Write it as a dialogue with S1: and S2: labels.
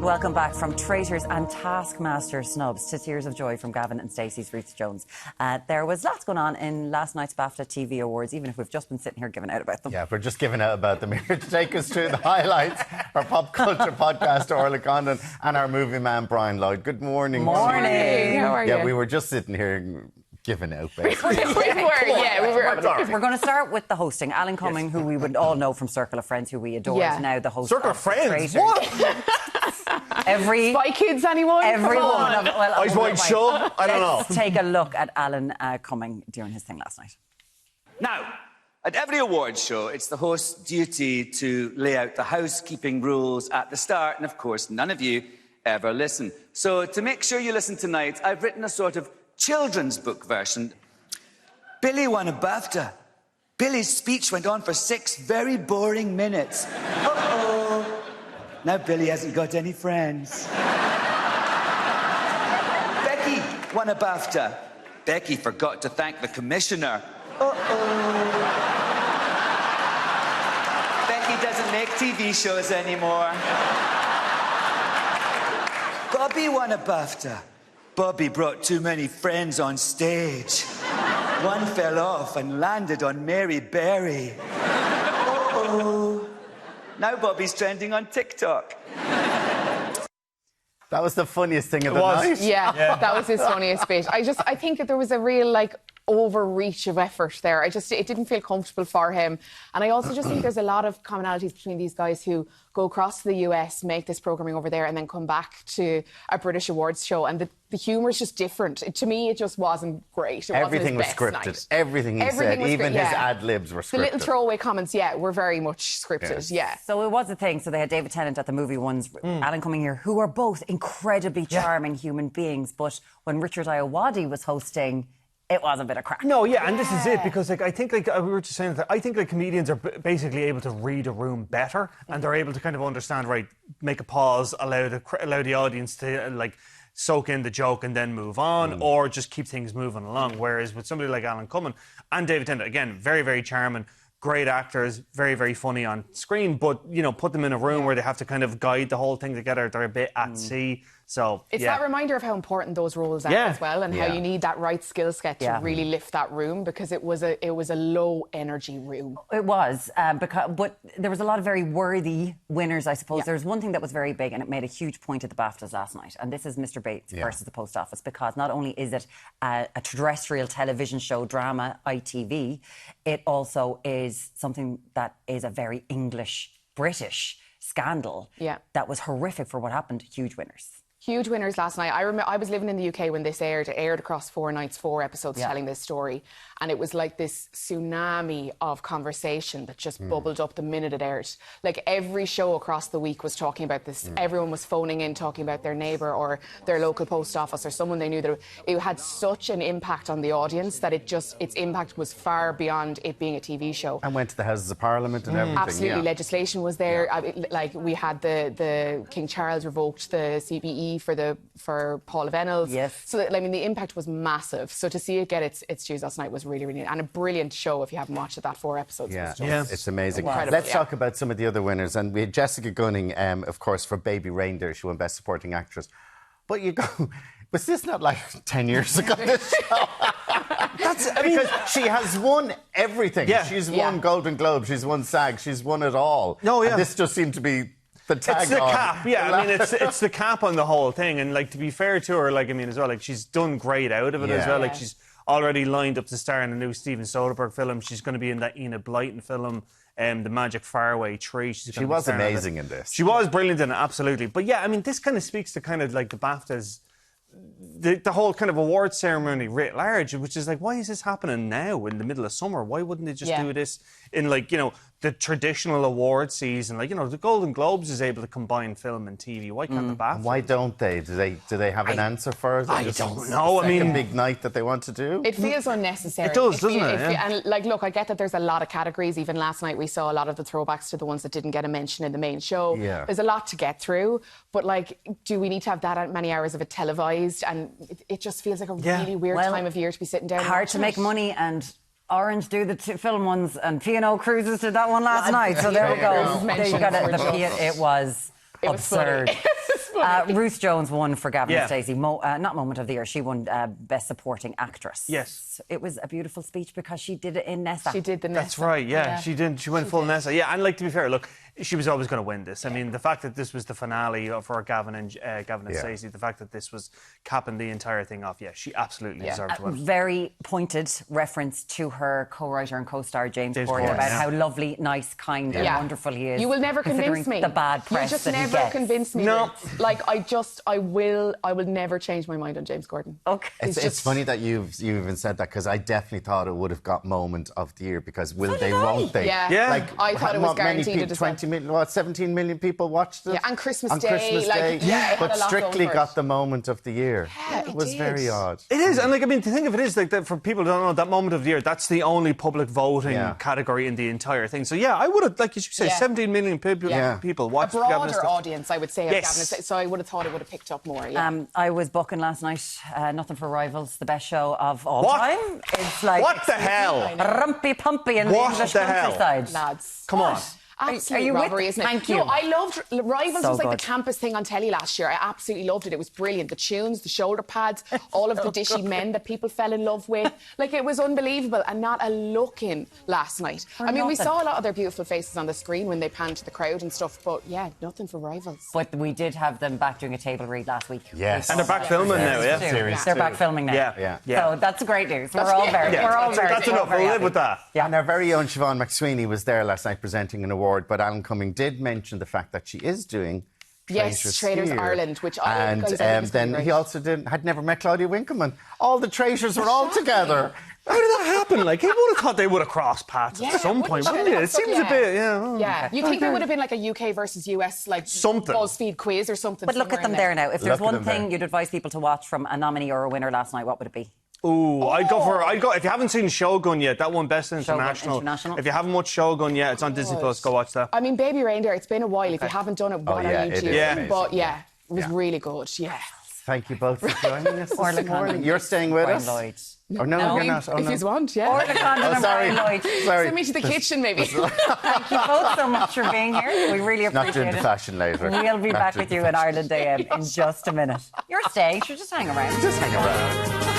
S1: welcome back from traitors and taskmaster snubs to tears of joy from Gavin and Stacey's Ruth Jones. There was lots going on in last night's BAFTA TV Awards, even if we've just been sitting here giving out about them.
S2: Yeah, we're just giving out about them. Here to take us through the highlights, our pop culture podcast, Orlaith, Condon, and our movie man, Brian Lloyd. Good morning.
S1: Morning.
S3: How are you?
S2: Yeah, we were just sitting here giving out, basically.
S1: We're going to start with the hosting. Alan Cumming, who we would all know from Circle of Friends, who we adore, is now the host
S4: Circle
S1: of
S4: of Friends?
S1: Traitors.
S4: What?
S3: Spy Kids, anyone?
S1: Every
S3: Come
S1: woman
S3: on.
S1: of well,
S4: Eyes wide shut? I don't know.
S1: Let's take a look at Alan Cumming doing his thing last night.
S5: Now, at every awards show, it's the host's duty to lay out the housekeeping rules at the start, and of course, none of you ever listen. So, to make sure you listen tonight, I've written a sort of children's book version. Billy won a BAFTA. Billy's speech went on for 6 very boring minutes. Uh-oh. Now Billy hasn't got any friends. Becky won a BAFTA. Becky forgot to thank the commissioner. Uh-oh. Becky doesn't make TV shows anymore. Bobby won a BAFTA. Bobby brought too many friends on stage. One fell off and landed on Mary Berry. Uh-oh. Now Bobby's trending on TikTok.
S2: That was the funniest thing of the night.
S3: Yeah, that was his funniest bit. I think that there was a real, overreach of effort there. It didn't feel comfortable for him. And I also just think there's a lot of commonalities between these guys who go across to the US, make this programming over there, and then come back to a British awards show. And the humour is just different. To me, it just wasn't great.
S2: Everything was scripted.
S3: Night.
S2: Everything he said, even his ad-libs were scripted.
S3: The little throwaway comments, were very much scripted,
S1: So it was a thing. So they had David Tennant at the movie ones, Alan Cumming here, who are both incredibly charming human beings. But when Richard Ayoade was hosting, it was a bit of crack.
S4: No, and this is it, because I think we were just saying that I think comedians are basically able to read a room better, and they're able to kind of understand, right, make a pause, allow the audience to soak in the joke and then move on, or just keep things moving along. Whereas with somebody like Alan Cumming and David Tennant, again, very, very charming, great actors, very, very funny on screen, but, put them in a room where they have to kind of guide the whole thing together. They're a bit at sea. So,
S3: it's that reminder of how important those roles are as well, and how you need that right skill set to really lift that room, because it was a low energy room.
S1: It was, but there was a lot of very worthy winners, I suppose. There's one thing that was very big, and it made a huge point at the BAFTAs last night, and this is Mr. Bates versus the Post Office, because not only is it a terrestrial television show drama, ITV, it also is something that is a very English, British scandal that was horrific for what happened. Huge winners.
S3: Huge winners last night. I remember I was living in the UK when this aired. It aired across 4 nights, 4 episodes telling this story. And it was like this tsunami of conversation that just bubbled up the minute it aired. Like every show across the week was talking about this. Everyone was phoning in, talking about their neighbour or their local post office or someone they knew. That it had such an impact on the audience that its impact was far beyond it being a TV show.
S2: And went to the Houses of Parliament and everything.
S3: Absolutely. Legislation was there. We had the King Charles revoked the CBE for Paul Venables.
S1: Yes.
S3: So the impact was massive. So to see it get its dues last night was really, really, and a brilliant show. If you haven't watched it, that 4 episodes was just
S2: it's amazing.
S3: incredible.
S2: Let's talk about some of the other winners. And we had Jessica Gunning, of course, for Baby Reindeer. She won Best Supporting Actress. But you go, was this not 10 years ago? This show? Because she has won everything.
S4: Yeah.
S2: She's won Golden Globe. She's won SAG. She's won it all.
S4: No,
S2: And this just seemed to be it's the
S4: cap, it's the cap on the whole thing. And to be fair to her, as well, she's done great out of it as well. She's already lined up to star in a new Steven Soderbergh film. She's going to be in that Enid Blyton film, The Magic Faraway Tree. She
S2: was amazing in this.
S4: She was brilliant in it, absolutely. But this kind of speaks to kind of the BAFTAs, the whole kind of award ceremony writ large, which is why is this happening now in the middle of summer? Why wouldn't they just do this in the traditional award season? The Golden Globes is able to combine film and TV. Why can't the BAFTA?
S2: Why don't they? Do they have an answer for it?
S4: I don't know.
S2: A big night that they want to do?
S3: It feels unnecessary.
S4: It does, doesn't it?
S3: And look, I get that there's a lot of categories. Even last night we saw a lot of the throwbacks to the ones that didn't get a mention in the main show.
S2: Yeah.
S3: There's a lot to get through. But do we need to have that many hours of it televised? And it just feels like a really weird time of year to be sitting down.
S1: Hard to make money, and Orange do the film ones, and P&O Cruises did that one last night. So there we go. There you got it. It was absurd. Ruth Jones won for Gavin
S4: Yeah.
S1: and Stacey. Not Moment of the Year. She won Best Supporting Actress.
S4: Yes.
S1: It was a beautiful speech because she did it in Nessa.
S3: She did the Nessa.
S4: That's right, yeah. She did. She went full Nessa. Yeah, and like, to be fair, look, she was always going to win this. I mean, the fact that this was the finale for Gavin and Stacey, the fact that this was capping the entire thing off, yeah, she absolutely deserved to win.
S1: Very pointed reference to her co-writer and co-star James Corden
S4: Corden,
S1: about
S4: yeah.
S1: how lovely, nice, kind and wonderful he is.
S3: You will never
S1: considering
S3: convince me.
S1: the bad press
S3: You just
S1: that he
S3: never
S1: gets.
S3: convince me.
S4: No.
S3: Like, I will never change my mind on James Corden.
S1: Okay.
S2: It's funny that you even said that, because I definitely thought it would have got Moment of the Year, because will they, won't they?
S3: Yeah.
S4: Yeah.
S2: Like,
S3: I thought it was
S2: what, many
S3: guaranteed
S2: people,
S3: as well.
S2: 20 million, 17 million people watched it?
S3: Yeah, and Christmas
S2: on
S3: Day,
S2: Christmas
S3: like,
S2: Day.
S3: yeah, it had
S2: But
S3: a lot
S2: Strictly
S3: going for
S2: got
S3: it.
S2: the Moment of the Year.
S3: Yeah,
S2: it
S3: it
S2: was
S3: did.
S2: very odd.
S4: It is, and like, I mean, to think of it is like that for people who don't know, that Moment of the Year, that's the only public voting category in the entire thing. So yeah, I would have, like you say, 17 million people watched
S3: A
S4: Gavin and
S3: broader
S4: Stacey.
S3: audience, I would say, of
S4: Yes.
S3: Gavin and Stacey. So I would have thought it would have picked up more. Yeah.
S1: I was booking last night, Nothing for Rivals, the best show of all
S4: What?
S1: time. It's like
S4: What the hell?
S1: rumpy pumpy in
S4: What
S1: the English
S4: the hell?
S1: countryside.
S3: Lads.
S4: Come on.
S3: Absolute
S1: Are you with
S3: robbery,
S1: it?
S3: isn't it?
S1: Thank you.
S3: No, I loved Rivals.
S1: So
S3: was like
S1: good.
S3: the campus thing on telly last year. I absolutely loved it. It was brilliant. The tunes, the shoulder pads, all of the dishy men that people fell in love with. Like, it was unbelievable, and not a look in last night. I mean, we
S1: nothing.
S3: saw a lot of their beautiful faces on the screen when they panned to the crowd and stuff, but yeah, nothing for Rivals.
S1: But we did have them back doing a table read last week.
S2: Yes.
S4: And they're back filming now, yeah?
S2: Series
S1: They're
S2: two.
S1: back filming now.
S4: Yeah.
S1: So that's great news. We're all very,
S4: Yeah,
S1: we're all very.
S4: that's
S1: we're all
S4: enough.
S1: very
S4: We'll live
S1: happy.
S4: with that.
S1: Yeah.
S2: And our very own Siobhan McSweeney was there last night presenting an award, but Alan Cumming did mention the fact that she is doing
S3: Yes, Traders
S2: Here.
S3: Ireland, which I
S2: and
S3: guys, I think is
S2: then
S3: great.
S2: he also had never met Claudia Winkleman. All the traitors were all together.
S4: How did that happen? Like, you would have thought they would have crossed paths at some point, wouldn't you? It seems a bit,
S3: Yeah, you think there would have been like a UK versus US, like
S4: Something.
S3: BuzzFeed quiz or something.
S1: But look at them
S3: somewhere in
S1: there now. If there's
S2: Look at
S1: one
S2: them
S1: thing
S2: there.
S1: you'd advise people to watch from a nominee or a winner last night, what would it be?
S4: Ooh, I'd go. If you haven't seen Shogun yet, that won Best International.
S1: International.
S4: If you haven't watched Shogun yet, it's on Disney Plus. Go watch that.
S3: I mean, Baby Reindeer, it's been a while. If you haven't done it, what
S2: yeah,
S3: are you
S2: it is
S3: doing?
S2: amazing.
S3: But yeah, it was really good. Yeah.
S2: Thank you both for joining us
S1: Orlaith
S2: this morning.
S1: Condon,
S2: You're staying with
S1: Brian
S2: us?
S1: Lloyd.
S2: Oh, no,
S1: No.
S2: you're not. Oh,
S3: If
S2: no.
S3: you want, yeah.
S1: Orlaith Condon and
S2: sorry.
S1: Brian Lloyd.
S2: Sorry.
S3: Send me to the kitchen, maybe.
S1: Thank you both so much for being here. We really
S2: Not
S1: appreciate
S2: doing the
S1: it.
S2: fashion later.
S1: We'll be
S2: Not
S1: back
S2: doing
S1: with
S2: the
S1: you in Ireland AM in just a minute. You're staying, so just hang around.
S2: Just hang around.